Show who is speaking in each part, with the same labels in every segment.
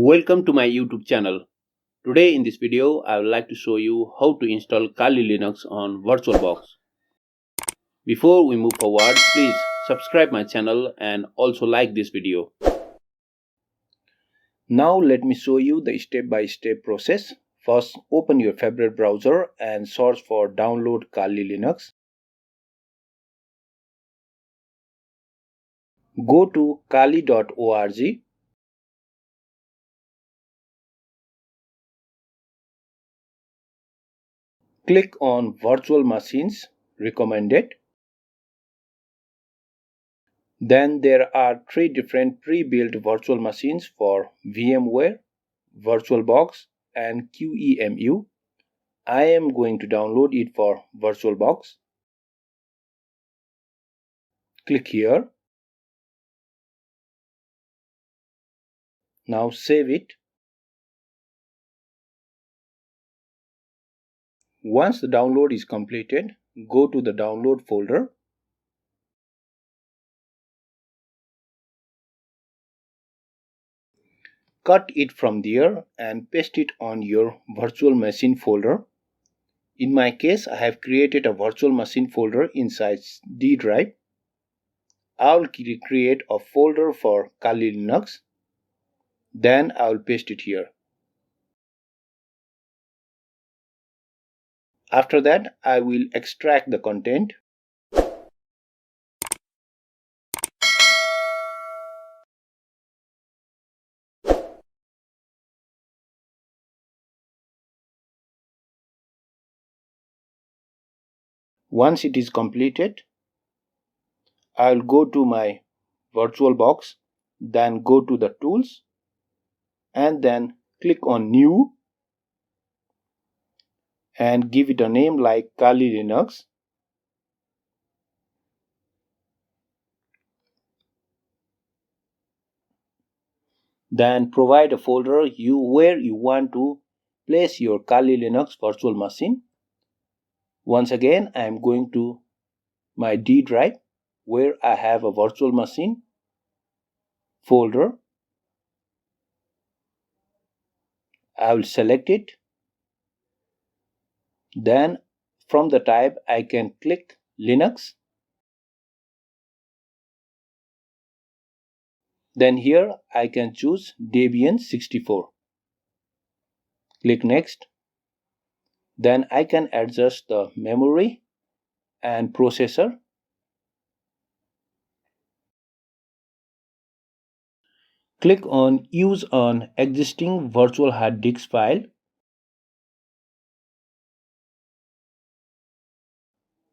Speaker 1: Welcome to my YouTube channel. Today in this video I would like to show you how to install Kali Linux on VirtualBox. Before we move forward, please subscribe my channel and also like this video. Now let me show you the step-by-step process. First, open your favorite browser and search for download Kali Linux. Go to kali.org. Click on Virtual Machines Recommended. Then there are three different pre-built virtual machines for VMware, VirtualBox and QEMU. I am going to download it for VirtualBox. Click here. Now save it. Once the download is completed, go to the download folder. Cut it from there and paste it on your virtual machine folder. In my case, I have created a virtual machine folder inside D drive. I will create a folder for Kali Linux. Then I will paste it here. After that, I will extract the content. Once it is completed, I will go to my VirtualBox, then go to the tools and then click on new and give it a name like Kali Linux. Then provide a folder where you want to place your Kali Linux virtual machine. Once again, I am going to my D drive where I have a virtual machine folder. I will select it. Then from the tab I can click Linux. Then here I can choose Debian 64. Click next. Then I can adjust the memory and processor. Click on Use on existing virtual hard disk file.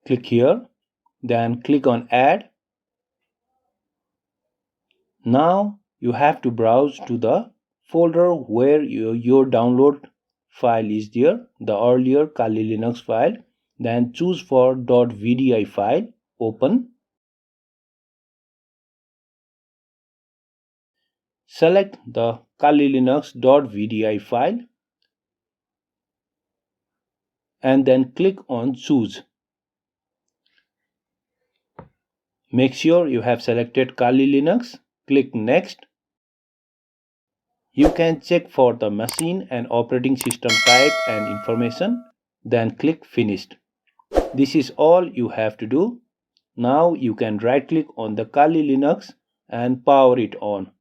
Speaker 1: Click here. Then click on Add. Now you have to browse to the folder where your download file is there, the earlier Kali Linux file. Then choose for .vdi file, open. Select the Kali Linux .vdi file and then click on choose. Make sure you have selected Kali Linux. Click next. You can check for the machine and operating system type and information. Then click finished. This is all you have to do. Now you can right click on the Kali Linux and power it on.